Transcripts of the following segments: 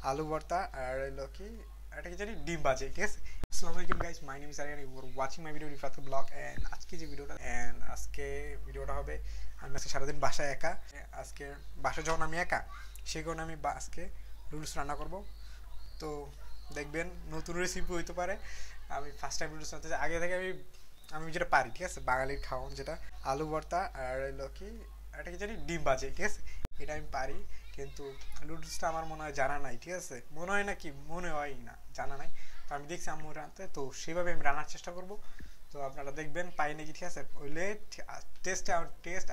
আলু ভর্তা আর হলো কি এটা কি জানি ডিম ভাজি, ঠিক আছে। আসসালামু আলাইকুম guys, my name is Aryan, you are watching my video Rifat blog. And আজকে ভিডিওটা হবে আমি আজকে সারাদিন বাসায় একা। আজকে বাসায় যখন আমি একা সেই কারণে আমি আজকে নুডলস রান্না করব। তো দেখবেন নতুন রেসিপি হইতে পারে। আমি ফার্স্ট টাইম নুডলস রান্না আগে থেকে আমি যেটা পারি, ঠিক আছে, বাঙালির খাওয়ান যেটা আলু ভর্তা আর হলো কি এটা কি জানি ডিম ভাজি, ঠিক আছে, এটা আমি পারি। কিন্তু নুডলসটা আমার মনে হয় জানা নাই, ঠিক আছে, মনে হয় না কি মনে হয় না, জানা নাই। তো আমি দেখছি আম্মু রান্নাতে, তো সেভাবে আমি রান্নার চেষ্টা করব। তো আপনারা দেখবেন পাই নাকি, ঠিক আছে, ওইলে টেস্ট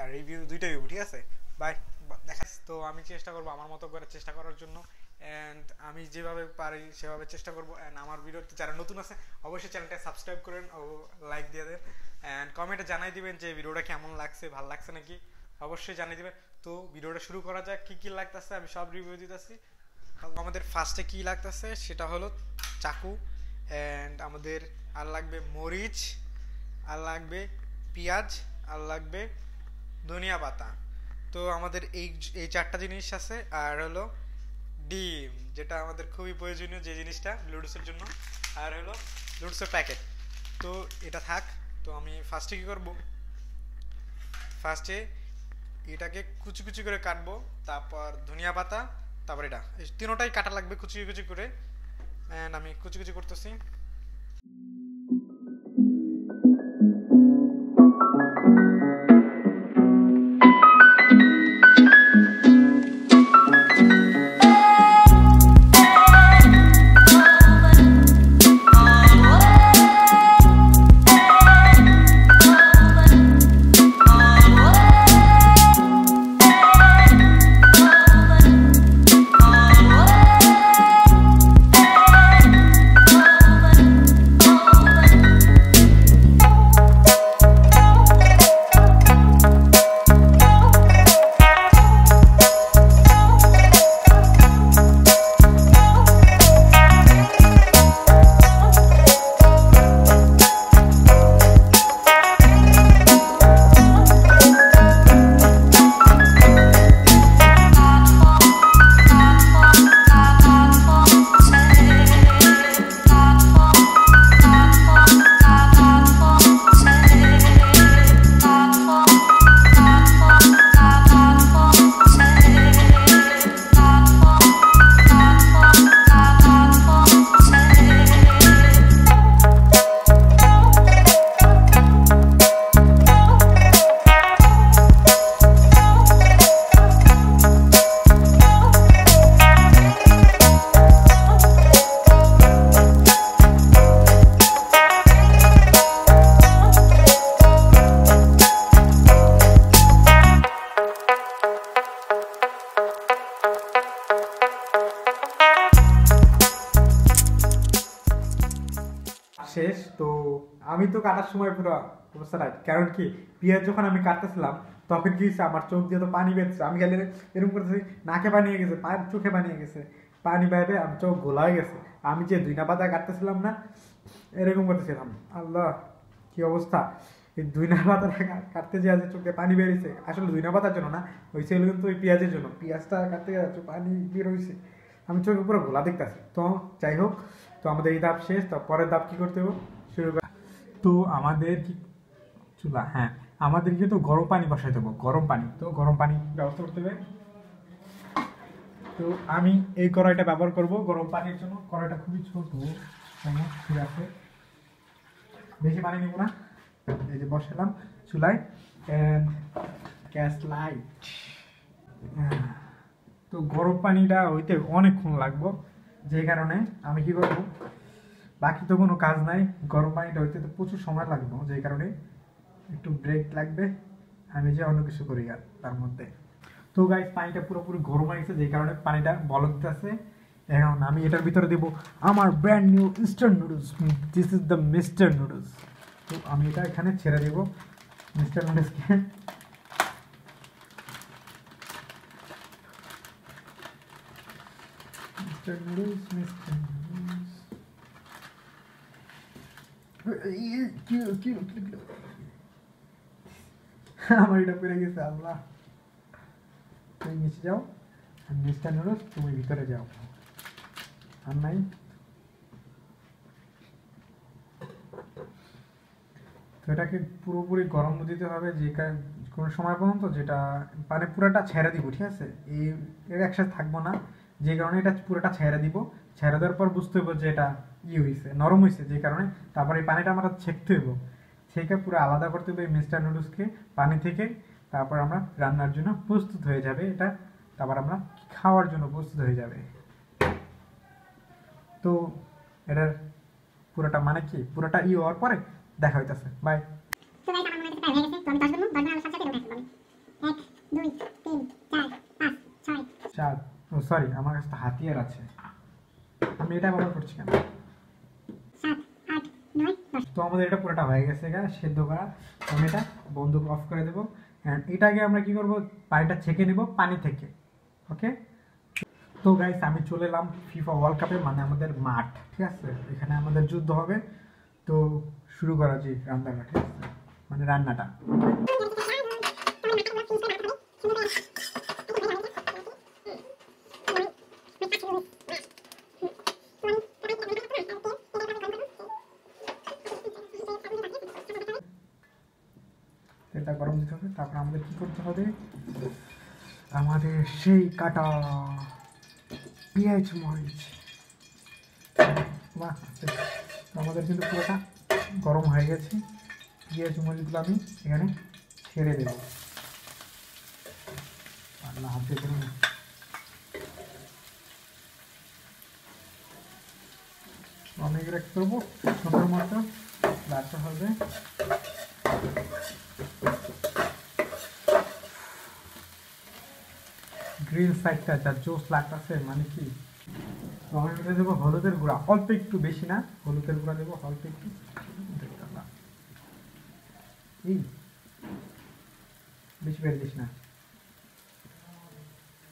আর রিভিউ দুইটাই হইব, ঠিক আছে। বাই, দেখা। তো আমি চেষ্টা করব আমার মতো করে চেষ্টা করার জন্য, অ্যান্ড আমি যেভাবে পারি সেভাবে চেষ্টা করব। অ্যান্ড আমার ভিডিওতে যারা নতুন আছে অবশ্যই চ্যানেলটা সাবস্ক্রাইব করেন ও লাইক দিয়ে দেন, অ্যান্ড কমেন্টে জানাই দিবেন যে ভিডিওটা কেমন লাগছে, ভালো লাগছে নাকি, অবশ্যই জানিয়ে দিবেন। তো ভিডিওটা শুরু করা যাক। কি কি লাগতেছে আমি সব রিভিউ দিতেছি। আমাদের ফার্স্টে কি লাগতেছে সেটা হলো চাকু, অ্যান্ড আমাদের আর লাগবে মরিচ, আর লাগবে পেঁয়াজ, আর লাগবে ধনিয়া পাতা। তো আমাদের এই চারটা জিনিস আছে। আর হলো ডিম, যেটা আমাদের খুবই প্রয়োজনীয় যে জিনিসটা নুডলসের জন্য, আর হলো নুডলসের প্যাকেট। তো এটা থাক। তো আমি ফার্স্টে কী করব, ফার্স্টে এটাকে কুচি কুচি করে কাটবো, তারপর ধনিয়া পাতা, তারপর এটা এই তিনোটাই কাটা লাগবে কুচি কুচি করে। অ্যান্ড আমি কুচি কুচি করতেছি। শেষ। তো আমি তো কাটার সময় পুরো অবস্থা নাই, কারণ কি পেঁয়াজ যখন আমি কাটতেছিলাম তখন কি হচ্ছে, আমার চোখ দিয়ে তো পানি বেরোচ্ছে। আমি খালি এরকম করতেছি, নাকে পানি হয়ে গেছে, পায়ের চোখে পানি হয়ে গেছে, পানি বাইরে আমি চোখ ঘোলা হয়ে গেছে। আমি যে ধনিয়া পাতা কাটতেছিলাম না, এরকম করতেছিলাম। আল্লাহ কি অবস্থা! এই ধনিয়া পাতা কাটতে যে আছে চোখে পানি বেরিয়েছে, আসলে ধনিয়া পাতার জন্য না, হয়েছে কিন্তু ওই পেঁয়াজের জন্য। পেঁয়াজটা কাটতে গেছে পানি বের হয়েছে, আমি চোখে পুরো ঘোলা দেখতেছি। তো যাই হোক, তো আমাদের এই ধাপ শেষ। তো পরের ধাপ কি করতে হবে শুরু করা। তো আমাদের কি চুলা, হ্যাঁ, আমাদের কিন্তু গরম পানি বসাই দেবো, গরম পানি। তো গরম পানি ব্যবস্থা করতে হবে। তো আমি এই কড়াইটা ব্যবহার করব গরম পানির জন্য। কড়াইটা খুবই ছোট, ঠিক আছে, বেশি পানি নিব না। এই যে বসালাম চুলায়, গ্যাস লাইট। তো গরম পানিটা হইতে অনেকক্ষণ লাগবো, যে কারণে আমি কি করবো, বাকি তো কোনো কাজ নাই, গরম পানিটা হইতে তো প্রচুর সময় লাগবে, যে কারণে একটু ব্রেক লাগবে, আমি যে অন্য কিছু করি আর তার মধ্যে। তো গাইস, পানিটা পুরোপুরি গরম হয়ে গেছে, যে কারণে পানিটা বলক দিতেছে। এখন আমি এটার ভিতরে দেবো আমার brand new instant noodles. This is the mister noodles. তো আমি এটা এখানে ছেড়ে দেবো মিস্টার নুডলসকে। মিস্টার নুডলস, মিস্টার নুডলস, আমার এটা পেরে গেছে। আল্লাহ, তুমি নিচে যাও, মিস্টার নুডলস তুমি ভিতরে যাও। আর নাই। তো এটাকে পুরোপুরি গরম দিতে হবে, যে কোনো সময় পর্যন্ত যেটা মানে পুরোটা ছেড়ে দিব, ঠিক আছে? এর একসাথে থাকবো না, যে কারণে এটা পুরোটা ছেড়ে দিব। ছেড়ে দেওয়ার পর বুঝতে হবে যে এটা হয়েছে, নরম হয়েছে, যে কারণে তারপর এই পানিটা আমরা ছেঁকতে হইব। ছেঁকে পুরো আলাদা করতে হবে এই মিক্সচার নুডলসকে পানি থেকে। তারপর আমরা রান্নার জন্য প্রস্তুত হয়ে যাবে এটা, তারপর আমরা খাওয়ার জন্য প্রস্তুত হয়ে যাবে। তো এটার পুরোটা মানে কি, পুরোটা হওয়ার পরে দেখা হইতেছে। বাই। তো গাইস আমার মনে হচ্ছে প্রায় হয়ে গেছে, তো আমি 10 গুণ 10 গুণ সাথে সাথে উঠাই ফেলবো। 1 2 3 4 5 6 4। ও সরি, আমার কাছে তো হাতিয়ার আছে, আমি এটা ব্যবহার করছি কেন? 7 8 9 10। তো আমাদের এটা পুরোটা হয়ে গেছে গা সেদ্ধ করা। আমি এটা বন্ধ অফ করে দেব। এন্ড এটাকে আমরা কি করব, পানিটা ছেঁকে নেব পানি থেকে। ওকে। তো গাইস আমি চলে এলাম ফিফা ওয়ার্ল্ড কাপে, মানে আমাদের মাঠ, ঠিক আছে? এখানে আমাদের যুদ্ধ হবে। তো শুরু করা যে রান্নাটা, ঠিক আছে? মানে রান্নাটা তেলটা গরম দিতে হবে। তারপর আমাদের কি করতে হবে, আমাদের সেই কাটা পেঁয়াজ মরিচ। বাহ, আমাদের কিন্তু পুরোটা গরম হয়ে গেছে। পেঁয়াজ মরিচগুলো আমি এখানে ছেড়ে দেব। আল্লাহ হাতে করুন। আমি এগুলো কি করবো, সুন্দর মতো লাচা হবে। গ্রিন সাইডটা যা জোস লাগতেছে, মানে কি। তো আমি এটা দেবো হলুদের গুঁড়া, অল্প একটু, বেশি না। হলুদের গুঁড়া দেবো অল্প একটু, এই বেশি বেড়ে দিস না,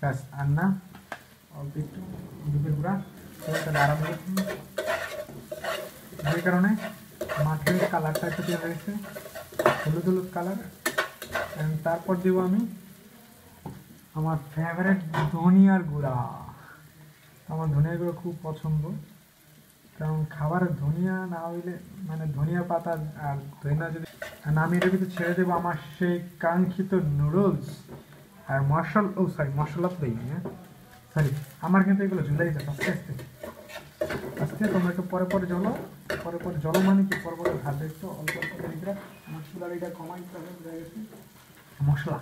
ব্যাস। আর না, অল্প একটু হলুদের গুঁড়া। দাঁড়াবো, যে কারণে মাছের কালারটা একটু চেঞ্জ হয়েছে, হলুদ হলুদ কালার। তারপর দেবো আমি আমার ফেভারিট ধনিয়ার গুঁড়া। আমার ধনিয়ার গুঁড়ো খুব পছন্দ, কারণ খাবারে ধনিয়া না হইলে, মানে ধনিয়া পাতা আর ধনিয়া যদি আমি এটার ভিতরে ছেড়ে দেবো আমার সেই কাঙ্ক্ষিত নুডলস আর মশলা তো দিই, হ্যাঁ সরি, আমার কিন্তু এগুলো ঝুলে দিতে আস্তে আস্তে আস্তে। তোমরা একটু পরে পরে জলো মানে কি, পরে পরে ভাজবে একটু অল্প অল্প করে। আমার চুলার এটা কমাই দিতে হবে, বোঝা গেছে? মশলা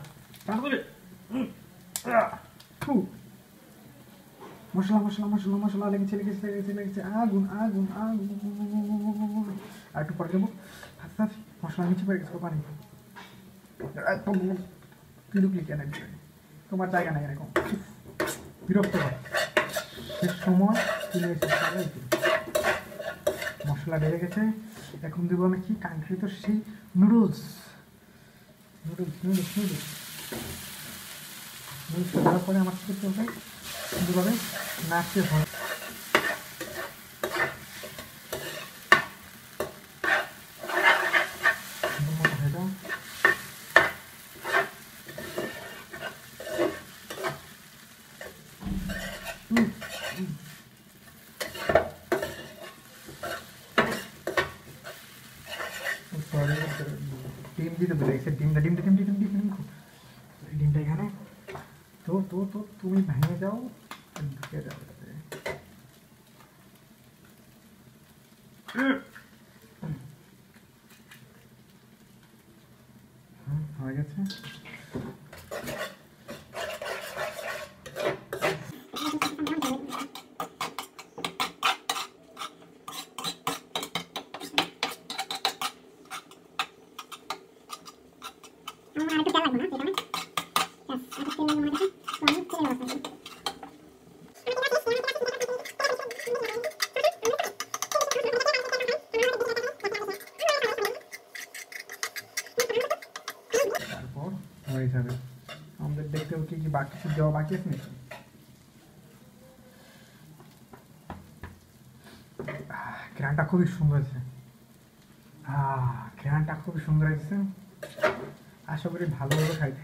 মশলা মশলা মশলা মশলা লেগেছে লেগেছে লেগেছে লেগেছে, আগুন আগুন আগুন। আর একটু পরে দেবো আস্তে আস্তে, মশলা নিচে পড়ে গেছে পানি। বিরক্তি কেন, তোমার জায়গা নাই এরকম, বিরক্ত হয়। শেষ সময় তুলে এসেছে, মশলা বেড়ে গেছে। এখন দেবো আমি কি কাঙ্ক্ষিত সেই noodles. Noodles noodles noodles noodles দেওয়ার পরে আমার করতে হবে সুন্দরভাবে নাচতে হয়। ডিম দিতে ভুলে গেছে, ডিমটা এখানে। তো তো তো তুমি ভেঙে যাও, ঢুকে যাও এটাতে। হয়ে গেছে। হয়ে যাবে। আমাদের দেখতে হবে কি বাকি কিছু দেওয়া বাকি আছে নাকি। ঘ্রাণটা খুবই সুন্দর হয়েছে, ঘ্রাণটা খুবই সুন্দর হয়েছে। আশা করি ভালো হবে খাইতে।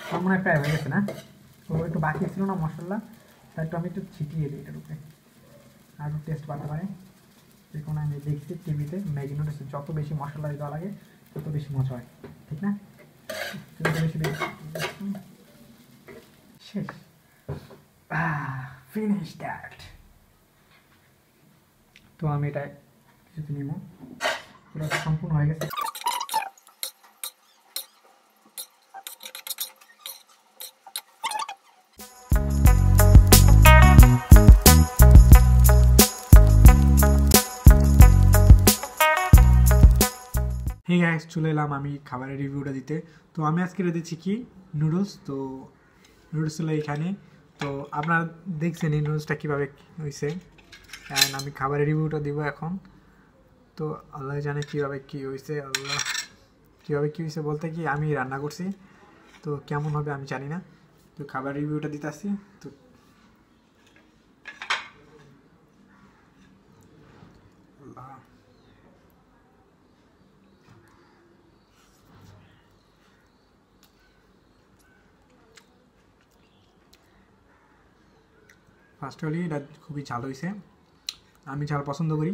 আমার মনে হয় প্রায় হয়ে গেছে না, তো একটু বাকি ছিল না মশলা, তাই একটু আমি একটু ছিটিয়ে দিই এটার উপরে, আর একটু টেস্ট বাড়তে পারে। দেখুন আমি দেখছি টিভিতে ম্যাগি নুডলসে যত বেশি মশলা দেওয়া লাগে তত বেশি মজা হয়, ঠিক না? বেশি শেষ, ফিনিশ দ্যাট। তো আমি এটা কিছুতে নিব, পুরো সম্পূর্ণ হয়ে গেছে। হে গাইস, চলে এলাম আমি খাবারের রিভিউটা দিতে। তো আমি আজকে দিচ্ছি কি নুডলস। তো নুডলস হলো এখানে, তো আপনারা দেখছেন এই নুডলসটা কীভাবে হয়েছে, অ্যান্ড আমি খাবারের রিভিউটা দিব এখন। তো আল্লাহ জানে কীভাবে কী হয়েছে, আল্লাহ কীভাবে কী হয়েছে বলতে কি আমি রান্না করছি, তো কেমন হবে আমি জানি না। তো খাবার রিভিউটা দিতে আসছি। তো আল্লাহ, ফার্স্ট হলি এটা খুবই ঝাল হয়েছে, আমি ঝাল পছন্দ করি।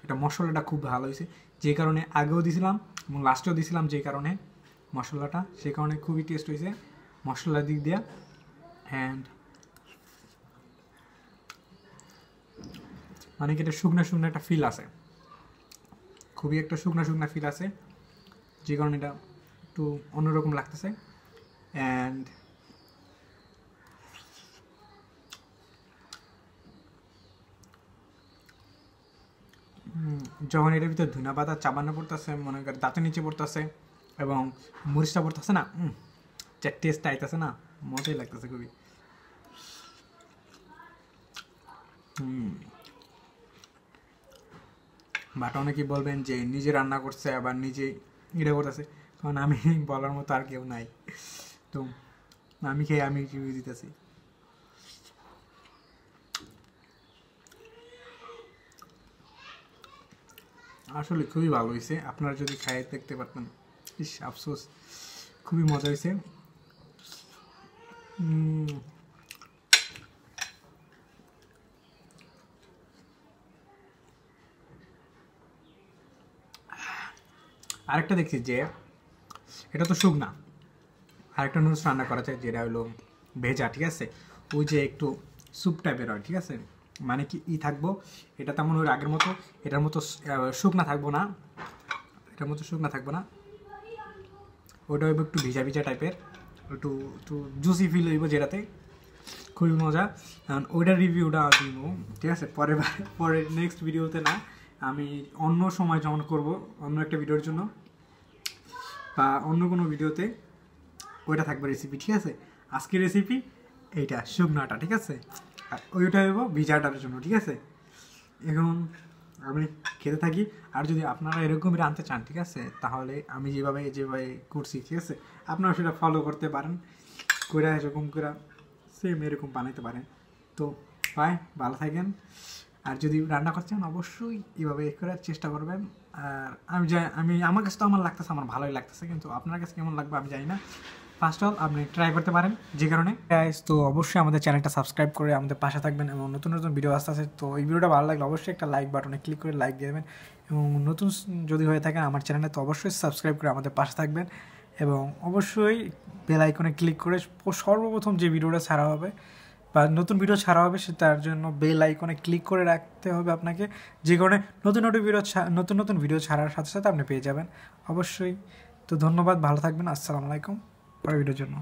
এটা মশলাটা খুব ভালো হয়েছে, যে কারণে আগেও দিয়েছিলাম এবং লাস্টেও দিয়েছিলাম, যে কারণে মশলাটা, সেই কারণে খুবই টেস্ট হয়েছে মশলার দিক দিয়ে। অ্যান্ড মানে কি এটা শুকনো শুকনো একটা ফিল আছে, খুবই একটা শুকনো শুকনো ফিল আছে, যে কারণে এটা একটু অন্যরকম লাগতেছে। অ্যান্ড যখন এটার ভিতরে ধনিয়া পাতা চাবানো পড়তেছে, মনে করেন দাঁতের নিচে পড়তেছে এবং মরিচটা পড়তেছে না, যে টেস্ট আইতেছে না, মজাই লাগতেছে খুবই। বাট অনেকেই বলবেন যে নিজে রান্না করছে আবার নিজে এটা করতেছে, কারণ আমি বলার মতো আর কেউ নাই, তো আমি খেয়ে আমি রিভিউ দিতেছি। আসলে খুবই ভালো হয়েছে, আপনারা যদি খাই দেখতে পারতেন, ইস আফসোস, খুবই মজা হয়েছে। আরেকটা দেখছি যে এটা তো শুকনা, আরেকটা নুডলস রান্না করা যায় যেটা হলো ভেজা, ঠিক আছে, ওই যে একটু স্যুপ টাইপের হয়, ঠিক আছে, মানে কি থাকবো, এটা তেমন ওই আগের মতো এটার মতো শুকনা থাকবো না, এটার মতো শুকনা থাকবো না, ওটা হইব একটু ভিজা ভিজা টাইপের, একটু একটু জুসি ফিল হইব, যেটাতে খুবই মজা। কারণ ওইটার রিভিউটা দিব, ঠিক আছে, পরের নেক্সট ভিডিওতে না, আমি অন্য সময় যখন করব অন্য একটা ভিডিওর জন্য বা অন্য কোনো ভিডিওতে ওইটা থাকবে রেসিপি, ঠিক আছে। আজকের রেসিপি এইটা শুকনাটা, ঠিক আছে, আর ওইটা হইব ভিজাটার জন্য, ঠিক আছে। এখন আমি খেতে থাকি, আর যদি আপনারা এরকমই রাঁধতে চান, ঠিক আছে, তাহলে আমি যেভাবে করছি, ঠিক আছে, আপনারা সেটা ফলো করতে পারেন, করে এরকম করে সেম এরকম বানাইতে পারেন। তো ভাই ভালো থাকেন, আর যদি রান্না করছেন অবশ্যই এইভাবে করার চেষ্টা করবেন। আর আমি আমার কাছে তো আমার লাগতেছে, আমার ভালোই লাগতেছে, কিন্তু আপনার কাছে কেমন লাগবে আমি জানি না। ফার্স্ট অল আপনি ট্রাই করতে পারেন, যে কারণে গাইস, তো অবশ্যই আমাদের চ্যানেলটা সাবস্ক্রাইব করে আমাদের পাশে থাকবেন, এবং নতুন নতুন ভিডিও আসতে আছে। তো এই ভিডিওটা ভালো লাগলে অবশ্যই একটা লাইক বাটনে ক্লিক করে লাইক দিয়ে দেবেন, এবং নতুন যদি হয়ে থাকেন আমার চ্যানেলে, তো অবশ্যই সাবস্ক্রাইব করে আমাদের পাশে থাকবেন, এবং অবশ্যই বেল আইকনে ক্লিক করে সর্বপ্রথম যে ভিডিওটা ছাড়া হবে বা নতুন ভিডিও ছাড়া হবে সে তার জন্য বেল আইকনে ক্লিক করে রাখতে হবে আপনাকে, যে কারণে নতুন নতুন ভিডিও ছাড়ার সাথে সাথে আপনি পেয়ে যাবেন অবশ্যই। তো ধন্যবাদ, ভালো থাকবেন, আসসালামু আলাইকুম, পরের ভিডিওর জন্য।